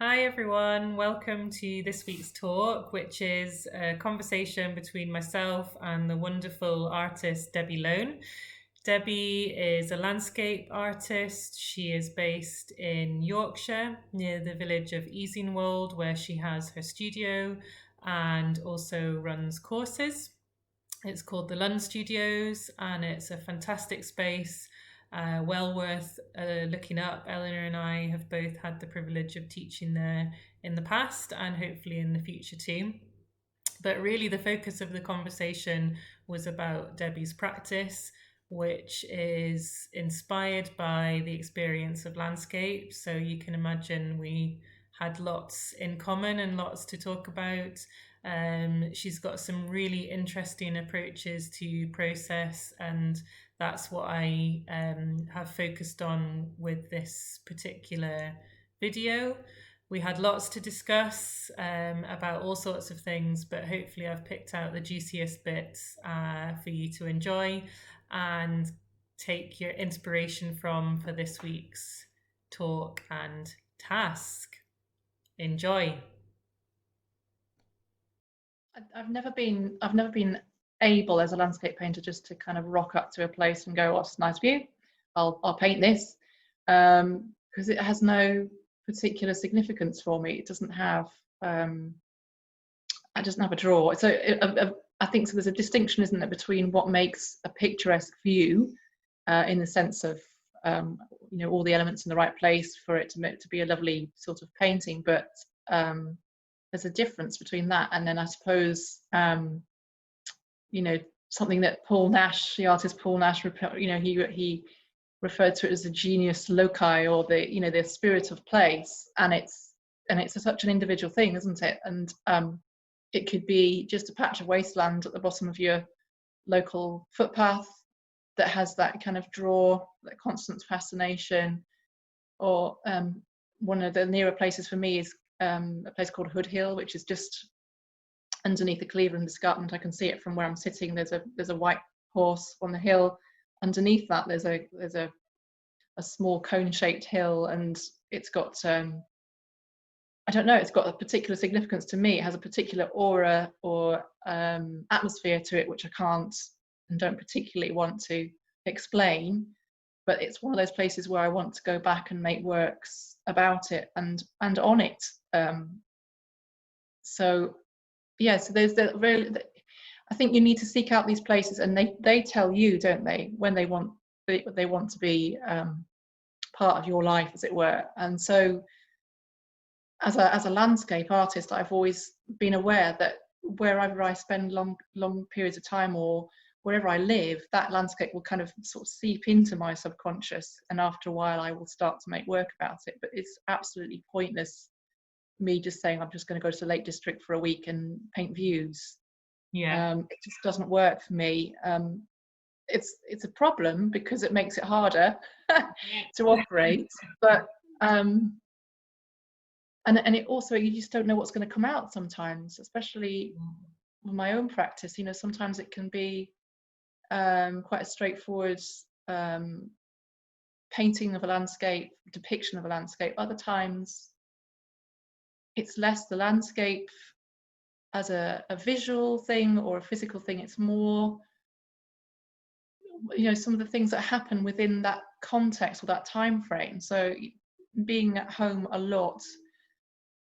Hi everyone, welcome to this week's talk, which is a conversation between myself and the wonderful artist Debbie Loane. Debbie is a landscape artist. She is based in Yorkshire near the village of Easingwold, where she has her studio and also runs courses. It's called the Lund Studios, and it's a fantastic space, well worth looking up. Eleanor and I have both had the privilege of teaching there in the past and hopefully in the future too. But really, the focus of the conversation was about Debbie's practice, which is inspired by the experience of landscape. So you can imagine we had lots in common and lots to talk about. She's got some really interesting approaches to process, and that's what I have focused on with this particular video. We had lots to discuss about all sorts of things, but hopefully I've picked out the juiciest bits for you to enjoy and take your inspiration from for this week's talk and task. Enjoy. I've never been able as a landscape painter just to kind of rock up to a place and go, "Oh, it's a nice view. I'll paint this," because it has no particular significance for me. It doesn't have a draw. So I think so. There's a distinction, isn't there, between what makes a picturesque view, in the sense of all the elements in the right place for it to be a lovely sort of painting, but there's a difference between that and then I suppose something that Paul Nash, the artist Paul Nash, he referred to it as the genius loci, or the spirit of place, and it's such an individual thing, isn't it? And it could be just a patch of wasteland at the bottom of your local footpath that has that kind of draw, that constant fascination, or one of the nearer places for me is a place called Hood Hill, which is just underneath the Cleveland Escarpment. I can see it from where I'm sitting. There's a white horse on the hill. Underneath that, there's a small cone-shaped hill, and it's got I don't know. It's got a particular significance to me. It has a particular aura or atmosphere to it, which I can't and don't particularly want to explain. But it's one of those places where I want to go back and make works about it and on it. So yeah, so there's I think you need to seek out these places, and they tell you, don't they, when they want to be part of your life, as it were. And so as a landscape artist, I've always been aware that wherever I spend long periods of time, or wherever I live, that landscape will kind of sort of seep into my subconscious, and after a while I will start to make work about it. But it's absolutely pointless me just saying I'm just going to go to the Lake District for a week and paint views. Yeah. It just doesn't work for me. It's a problem because it makes it harder to operate, but and it also, you just don't know what's going to come out sometimes, especially with my own practice. Sometimes it can be quite a straightforward painting of a landscape, depiction of a landscape. Other times it's less the landscape as a visual thing or a physical thing. It's more some of the things that happen within that context or that time frame. So being at home a lot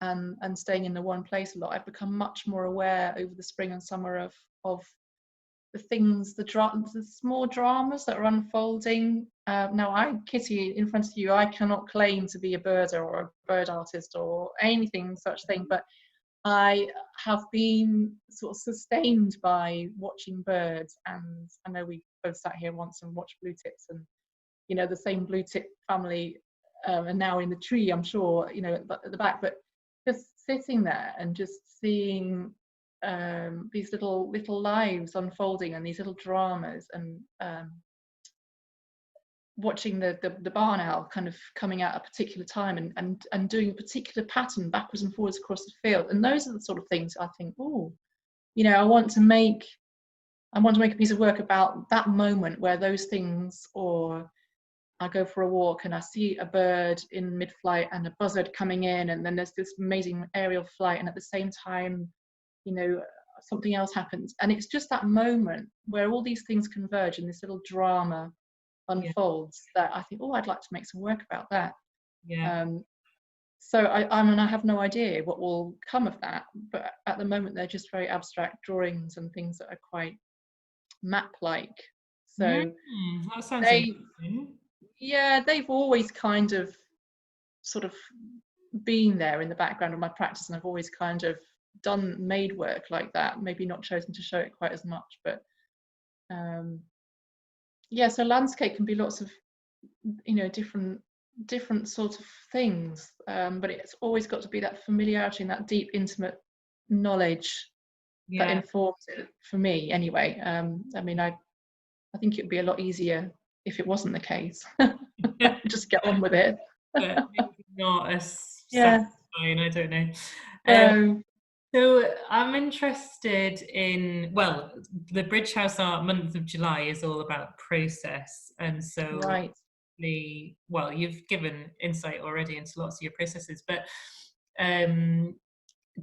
and staying in the one place a lot, I've become much more aware over the spring and summer of the things, the small dramas that are unfolding. Now, Kitty, in front of you, I cannot claim to be a birder or a bird artist or anything such thing, but I have been sort of sustained by watching birds. And I know we both sat here once and watched blue tips, and the same blue tip family are now in the tree, I'm sure, at the back. But just sitting there and just seeing these little lives unfolding and these little dramas, and watching the barn owl kind of coming out at a particular time and doing a particular pattern backwards and forwards across the field. And those are the sort of things I think, I want to make a piece of work about that moment where those things, or I go for a walk and I see a bird in mid-flight and a buzzard coming in, and then there's this amazing aerial flight, and at the same time, you know, something else happens, and it's just that moment where all these things converge and this little drama Yeah. unfolds that I think, oh, I'd like to make some work about that. Yeah. So I mean, I have no idea what will come of that, but at the moment they're just very abstract drawings and things that are quite map-like. So That sounds they, interesting. yeah, they've always kind of sort of been there in the background of my practice, and I've always kind of made work like that, maybe not chosen to show it quite as much, but yeah, so landscape can be lots of, you know, different sort of things, but it's always got to be that familiarity and that deep intimate knowledge that Yeah. informs it, for me anyway. I mean, I think it would be a lot easier if it wasn't the case. Just get on with it. But maybe not as Yeah. satisfying, I don't know. Um, So so I'm interested in, well, the Bridgehouse Art Month of July is all about process. And so right. well, you've given insight already into lots of your processes, but um,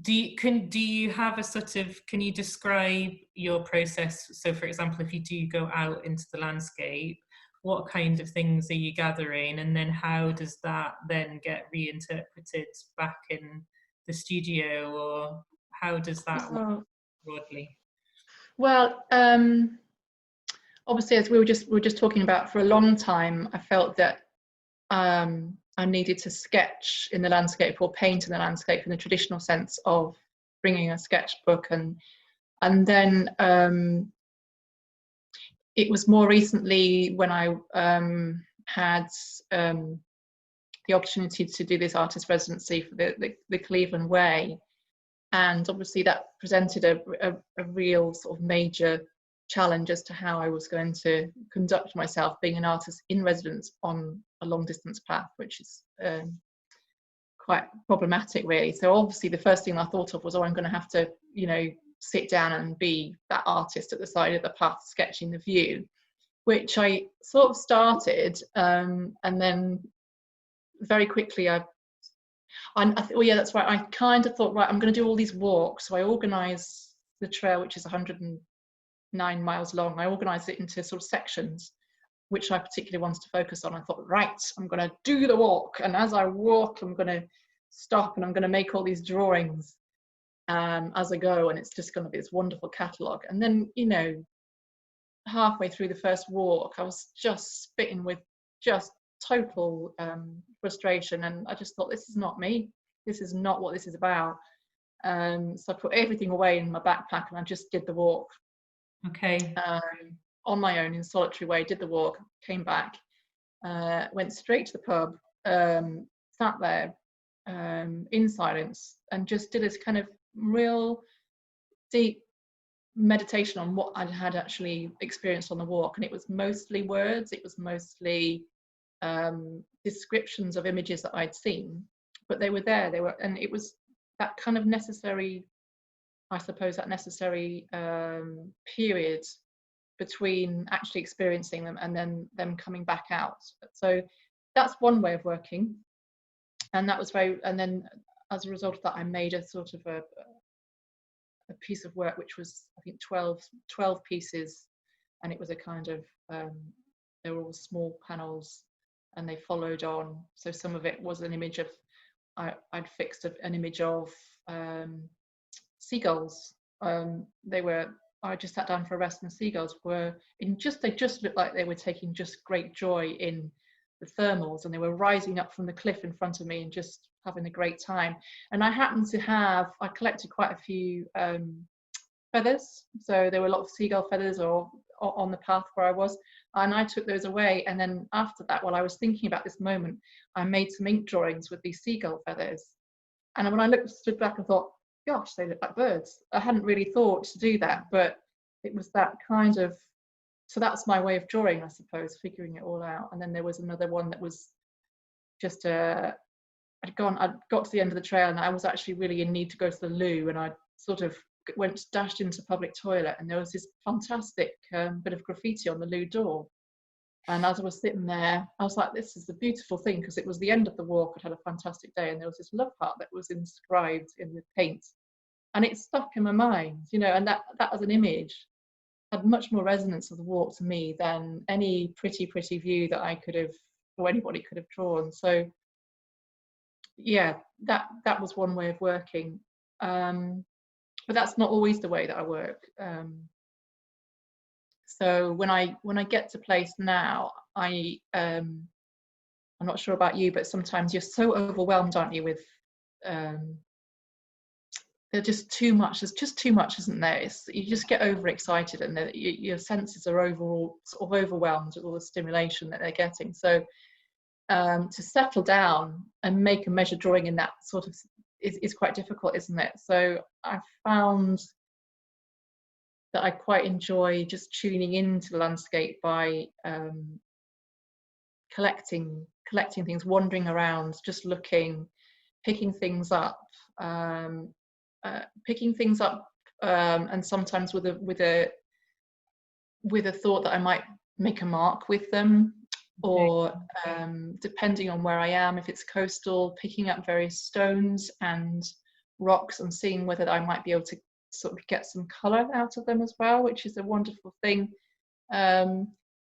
do you have a sort of, can you describe your process? So for example, if you do go out into the landscape, what kind of things are you gathering, and then how does that then get reinterpreted back in the studio, or how does that work Oh, broadly? well, obviously, as we were just talking about, for a long time, I felt that I needed to sketch in the landscape or paint in the landscape in the traditional sense of bringing a sketchbook, and then it was more recently when I had the opportunity to do this artist residency for the Cleveland Way, and obviously that presented a real sort of major challenge as to how I was going to conduct myself being an artist in residence on a long distance path, which is quite problematic really. So obviously the first thing I thought of was, oh, I'm going to have to, you know, sit down and be that artist at the side of the path sketching the view, which I sort of started, and then very quickly oh yeah, that's right, I kind of thought, right, I'm going to do all these walks. So I organised the trail, which is 109 miles long. I organised it into sort of sections which I particularly wanted to focus on. I thought, right, I'm going to do the walk, and as I walk I'm going to stop and I'm going to make all these drawings as I go, and it's just going to be this wonderful catalogue. And then, you know, halfway through the first walk I was just spitting with just total frustration, and I just thought, this is not me, this is not what this is about. So I put everything away in my backpack and I just did the walk. Okay. On my own, in a solitary way, did the walk, came back, went straight to the pub, sat there in silence, and just did this kind of real deep meditation on what I had actually experienced on the walk. And it was mostly words, it was mostly descriptions of images that I'd seen, but they were there, and it was that kind of necessary, I suppose, that necessary period between actually experiencing them and then them coming back out. So that's one way of working, and that was and then as a result of that I made a sort of a piece of work which was, I think, 12 pieces, and it was a kind of they were all small panels and they followed on. So some of it was an image of, I'd fixed an image of seagulls. I just sat down for a rest, and the seagulls were they just looked like they were taking just great joy in the thermals, and they were rising up from the cliff in front of me and just having a great time. And I collected quite a few feathers, so there were a lot of seagull feathers or on the path where I was, and I took those away. And then after that, while I was thinking about this moment, I made some ink drawings with these seagull feathers. And when I stood back and thought, gosh, they look like birds. I hadn't really thought to do that, but it was that kind of, so that's my way of drawing, I suppose, figuring it all out. And then there was another one that was just I'd got to the end of the trail and I was actually really in need to go to the loo, and I sort of dashed into public toilet, and there was this fantastic bit of graffiti on the loo door. And as I was sitting there, I was like, this is a beautiful thing, because it was the end of the walk. I'd had a fantastic day, and there was this love heart that was inscribed in the paint, and it stuck in my mind, you know, and that as an image had much more resonance of the walk to me than any pretty view that I could have, or anybody could have drawn. So yeah, that was one way of working, but that's not always the way that I work. So when I get to place now, I'm not sure about you, but sometimes you're so overwhelmed, aren't you, with there's just too much. There's just too much, isn't there? You just get overexcited, and your senses are overall sort of overwhelmed with all the stimulation that they're getting. So to settle down and make a measured drawing in that sort of is quite difficult, isn't it? So I found that I quite enjoy just tuning into the landscape by collecting things, wandering around, just looking, picking things up, and sometimes with a thought that I might make a mark with them, or depending on where I am, if it's coastal, picking up various stones and rocks and seeing whether I might be able to sort of get some colour out of them as well, which is a wonderful thing.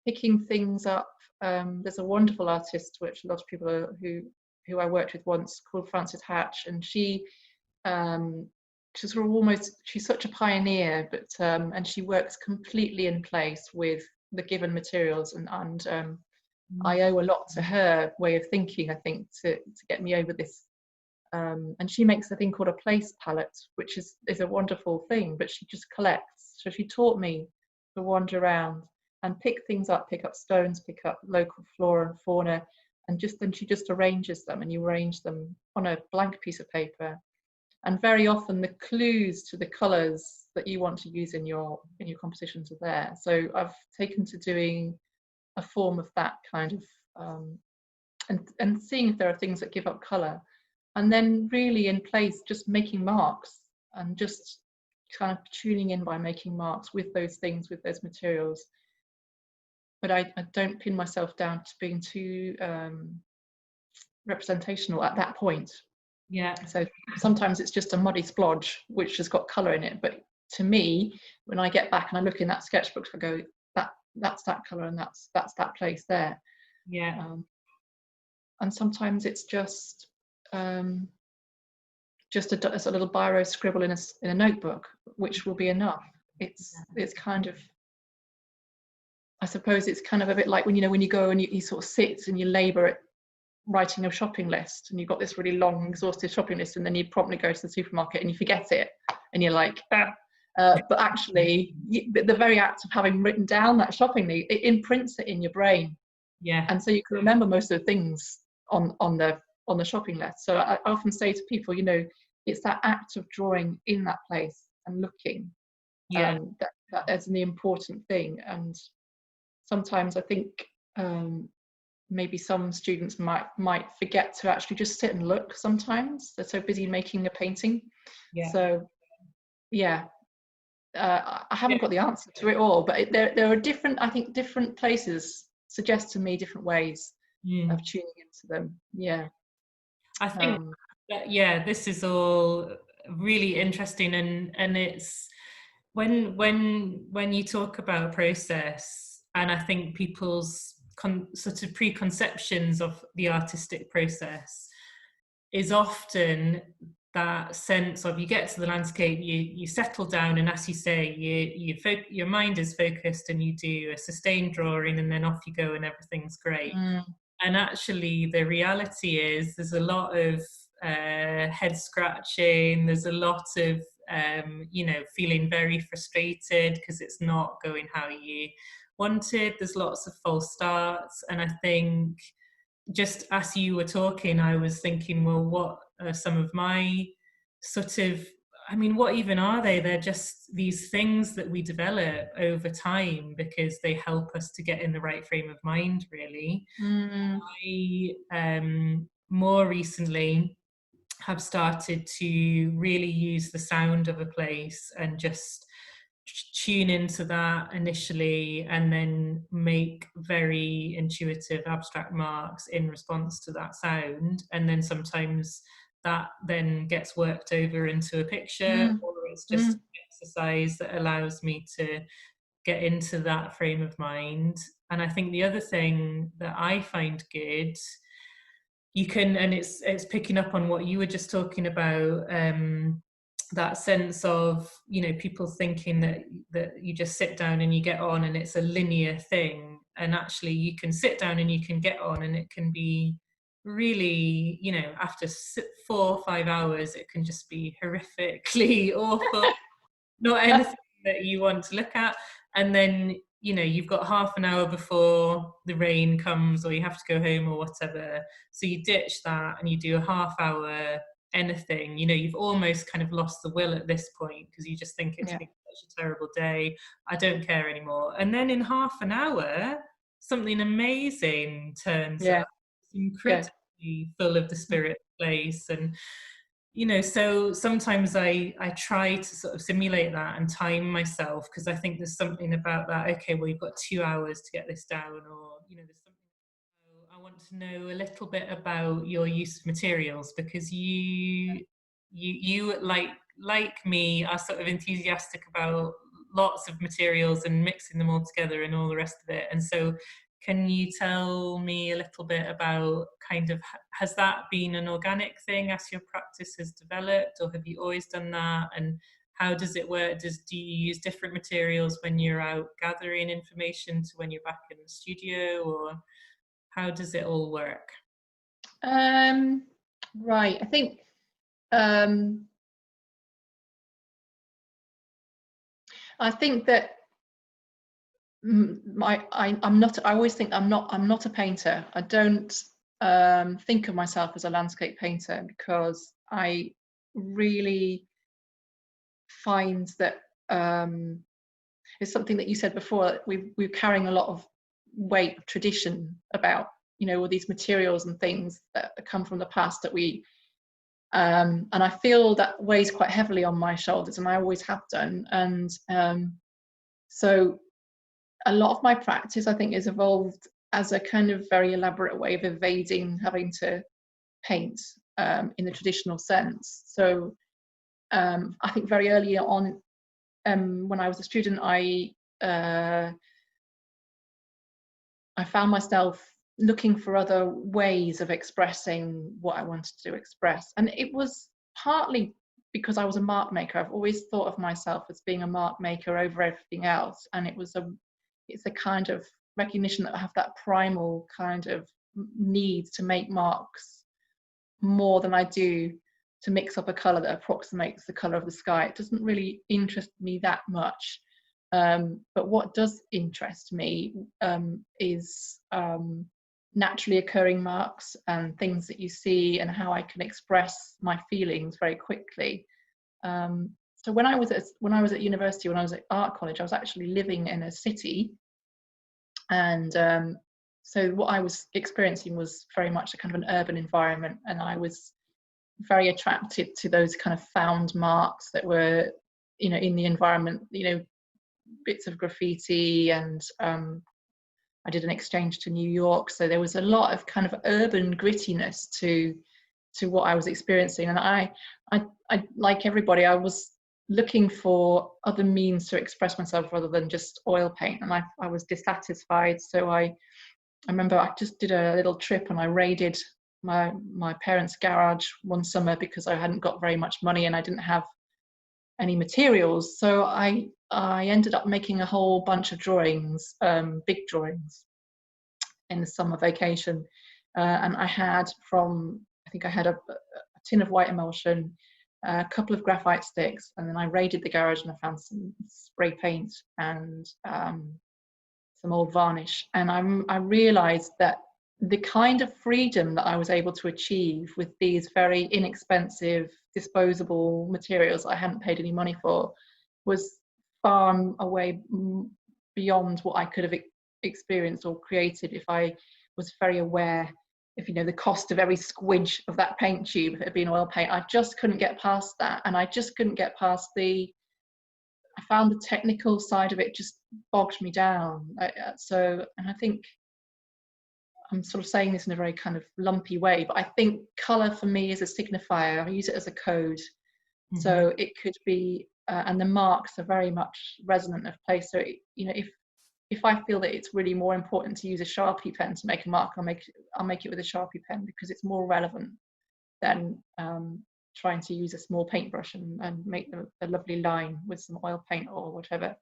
Picking things up. There's a wonderful artist, which a lot of people who I worked with once, called Frances Hatch, and she's such a pioneer, but and she works completely in place with the given materials, and I owe a lot to her way of thinking, I think, to get me over this. And she makes a thing called a place palette, which is a wonderful thing, but she just collects. So she taught me to wander around and pick things up, pick up stones, pick up local flora and fauna, and then she just arranges them, and you arrange them on a blank piece of paper. And very often the clues to the colours that you want to use in your compositions are there. So I've taken to doing a form of that kind of, and seeing if there are things that give up colour, and then really in place just making marks and just kind of tuning in by making marks with those things, with those materials. But I don't pin myself down to being too representational at that point. Yeah. So sometimes it's just a muddy splodge which has got colour in it, but to me, when I get back and I look in that sketchbook, I go, that's that colour, and that's that place there. Yeah. And sometimes it's just a little biro scribble in a notebook, which will be enough. It's kind of, I suppose it's kind of a bit like when you go and you sort of sit and you labour at writing a shopping list, and you've got this really long, exhaustive shopping list, and then you promptly go to the supermarket and you forget it, and you're like, but actually, the very act of having written down that shopping list, it imprints it in your brain. Yeah. And so you can remember most of the things on the shopping list. So I often say to people, it's that act of drawing in that place and looking. Yeah. That is the important thing. And sometimes I think maybe some students might forget to actually just sit and look. Sometimes they're so busy making a painting. Yeah. So yeah, I haven't got the answer to it all, but there are different places suggest to me different ways of tuning into them. Yeah, I think that, this is all really interesting, and it's when you talk about a process, and I think people's sort of preconceptions of the artistic process is often that sense of, you get to the landscape, you settle down, and as you say, your mind is focused, and you do a sustained drawing, and then off you go, and everything's great. And actually the reality is there's a lot of head scratching, there's a lot of feeling very frustrated because it's not going how you wanted, there's lots of false starts. And I think, just as you were talking, I was thinking, well, what are some of my what even are they? They're just these things that we develop over time because they help us to get in the right frame of mind, really. I more recently have started to really use the sound of a place and just tune into that initially and then make very intuitive abstract marks in response to that sound, and then sometimes that then gets worked over into a picture, Mm, or it's just mm, an exercise that allows me to get into that frame of mind. And I think the other thing that I find good, you can, and it's picking up on what you were just talking about, that sense of, you know, people thinking that you just sit down and you get on and it's a linear thing, and actually you can sit down and you can get on, and it can be really, you know, after 4 or 5 hours it can just be horrifically awful, not anything that you want to look at. And then, you know, you've got half an hour before the rain comes or you have to go home or whatever, so you ditch that and you do a half hour anything. You know, you've almost kind of lost the will at this point because you just think it's yeah, been such a terrible day, I don't care anymore. And then in half an hour something amazing turns yeah, up. It's yeah. incredibly full of the spirit place. And you know, so sometimes I try to sort of simulate that and time myself, because I think there's something about that. Okay, well, you've got 2 hours to get this down, or you know, there's something. So I want to know a little bit about your use of materials, because you like me are sort of enthusiastic about lots of materials and mixing them all together and all the rest of it. And so can you tell me a little bit about kind of, has that been an organic thing as your practice has developed, or have you always done that? And how does it work? Do you use different materials when you're out gathering information to when you're back in the studio, or how does it all work? Um, right. I think um, that I'm not. I always think I'm not a painter. I don't think of myself as a landscape painter, because I really find that it's something that you said before. We're carrying a lot of weight of tradition about, you know, all these materials and things that come from the past that we and I feel that weighs quite heavily on my shoulders, and I always have done. And so a lot of my practice, I think, is evolved as a kind of very elaborate way of evading having to paint in the traditional sense. So I think very early on, when I was a student, I found myself looking for other ways of expressing what I wanted to express. And it was partly because I was a mark maker. I've always thought of myself as being a mark maker over everything else. And it's a kind of recognition that I have that primal kind of need to make marks more than I do to mix up a color that approximates the color of the sky. It doesn't really interest me that much. But what does interest me is naturally occurring marks and things that you see, and how I can express my feelings very quickly. So when I was at university, when I was at art college, I was actually living in a city, and so what I was experiencing was very much a kind of an urban environment, and I was very attracted to those kind of found marks that were, you know, in the environment, you know, bits of graffiti. And I did an exchange to New York, so there was a lot of kind of urban grittiness to what I was experiencing. And I like everybody, I was looking for other means to express myself rather than just oil paint, and I was dissatisfied. So I remember I just did a little trip and I raided my parents' garage one summer because I hadn't got very much money and I didn't have any materials. So I ended up making a whole bunch of drawings, big drawings, in the summer vacation. And I had a tin of white emulsion, a couple of graphite sticks, and then I raided the garage and I found some spray paint and some old varnish. And I realized that the kind of freedom that I was able to achieve with these very inexpensive, disposable materials I hadn't paid any money for was far away beyond what I could have experienced or created if I was very aware. If you know the cost of every squidge of that paint tube, if it had been oil paint, I just couldn't get past that. And I just couldn't get past I found the technical side of it just bogged me down. And I think I'm sort of saying this in a very kind of lumpy way, but I think colour for me is a signifier. I use it as a code. So it could be, and the marks are very much resonant of place. So, if I feel that it's really more important to use a Sharpie pen to make a mark, I'll make it with a Sharpie pen, because it's more relevant than trying to use a small paintbrush and make a lovely line with some oil paint or whatever.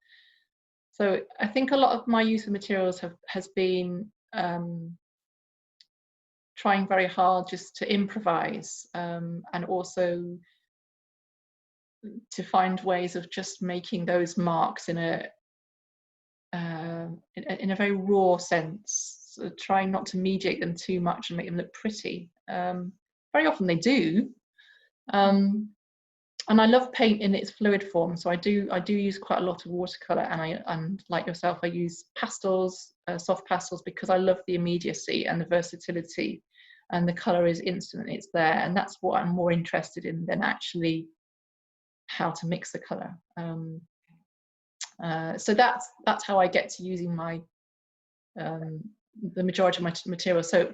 So I think a lot of my use of materials has been trying very hard just to improvise, and also to find ways of just making those marks in a very raw sense, so trying not to mediate them too much and make them look pretty. Very often they do, and I love paint in its fluid form, so I do use quite a lot of watercolor, and like yourself, I use pastels, soft pastels, because I love the immediacy and the versatility, and the color is instant, it's there, and that's what I'm more interested in than actually how to mix the color. So that's how I get to using my the majority of my material. So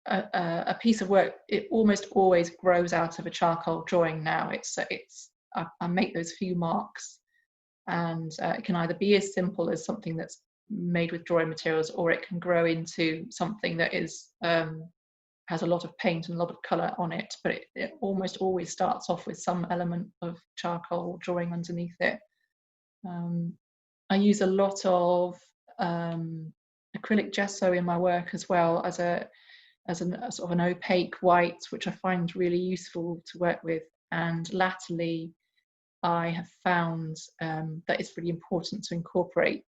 a piece of work, it almost always grows out of a charcoal drawing now. I make those few marks, and it can either be as simple as something that's made with drawing materials, or it can grow into something that is has a lot of paint and a lot of colour on it, but it almost always starts off with some element of charcoal drawing underneath it. I use a lot of acrylic gesso in my work as well, as a sort of an opaque white, which I find really useful to work with. And latterly, I have found that it's really important to incorporate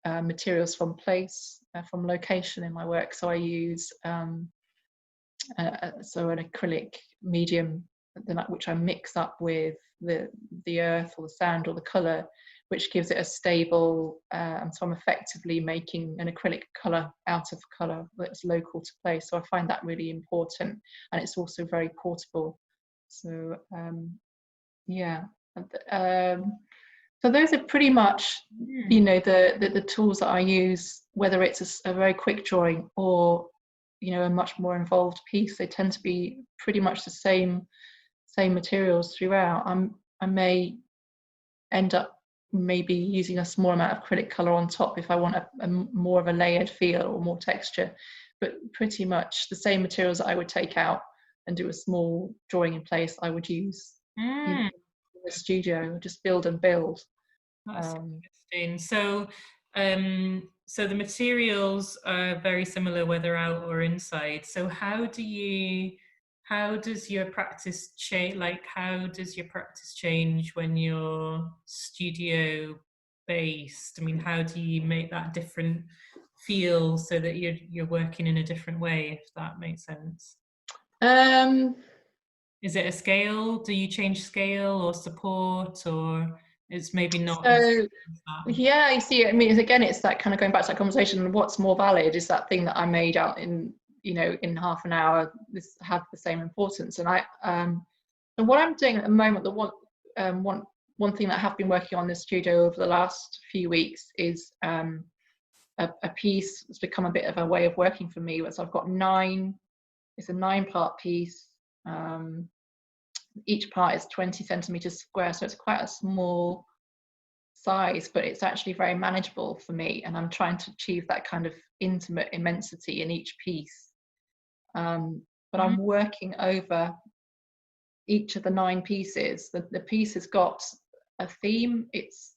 materials from place, from location in my work. So I use so an acrylic medium, which I mix up with the earth or the sand or the colour, which gives it a stable, and so I'm effectively making an acrylic colour out of colour that's local to place. So I find that really important, and it's also very portable. So yeah, so those are pretty much, the tools that I use, whether it's a very quick drawing or a much more involved piece. They tend to be pretty much the same materials throughout. I may end up maybe using a small amount of acrylic colour on top if I want a more of a layered feel or more texture, but pretty much the same materials that I would take out and do a small drawing in place, I would use in the studio, just build and build. That's interesting. So the materials are very similar whether out or inside. So how does your practice change? Like, how does your practice change when you're studio based? I mean, how do you make that different feel so that you're working in a different way, if that makes sense? Is it a scale? Do you change scale or support, or it's maybe not as So that? yeah, you see, I mean, again, it's that kind of going back to that conversation. What's more valid is that thing that I made out in in half an hour. This had the same importance, and and what I'm doing at the moment, the one thing that I have been working on in the studio over the last few weeks is a piece that's become a bit of a way of working for me. So I've got it's a 9-part piece. Each part is 20 centimeters square, so it's quite a small size, but it's actually very manageable for me, and I'm trying to achieve that kind of intimate immensity in each piece. But I'm working over each of the 9 pieces. The piece has got a theme. It's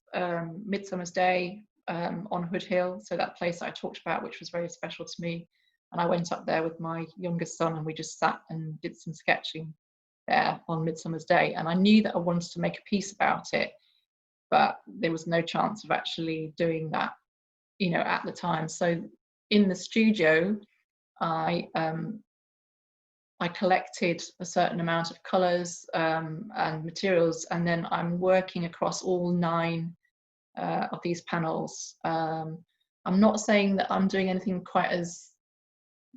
Midsummer's Day on Hood Hill, so that place that I talked about, which was very special to me. And I went up there with my youngest son, and we just sat and did some sketching there on Midsummer's Day. And I knew that I wanted to make a piece about it, but there was no chance of actually doing that, at the time. So in the studio, I collected a certain amount of colours and materials, and then I'm working across all 9 of these panels. I'm not saying that I'm doing anything quite as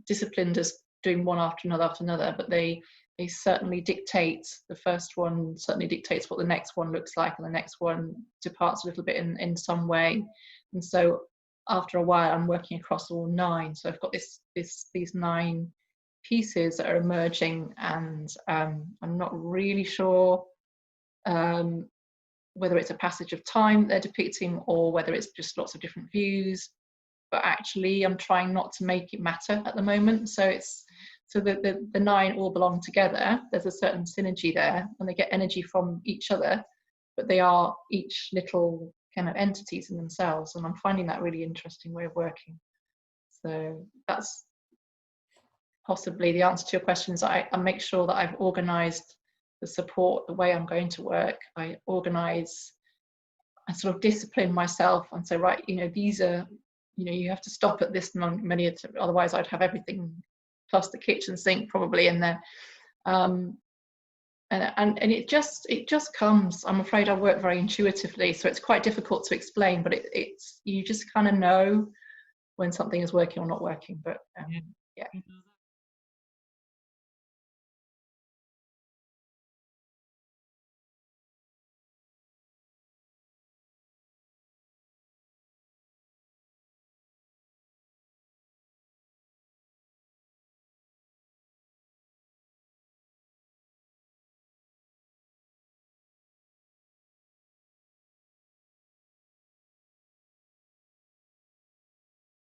disciplined as doing one after another, but they they certainly dictate, the first one certainly dictates what the next one looks like, and the next one departs a little bit in some way. And so after a while, I'm working across all 9. So I've got these 9 pieces that are emerging, and I'm not really sure whether it's a passage of time they're depicting or whether it's just lots of different views. But actually, I'm trying not to make it matter at the moment. So the 9 all belong together. There's a certain synergy there, and they get energy from each other, but they are each little kind of entities in themselves. And I'm finding that really interesting way of working. So that's possibly the answer to your question. Is I make sure that I've organised the support, the way I'm going to work. I sort of discipline myself and say, right, these are, you have to stop at this many, otherwise I'd have everything plus the kitchen sink probably in there. And it just comes. I'm afraid I work very intuitively, so it's quite difficult to explain, but it's you just kind of know when something is working or not working. But yeah.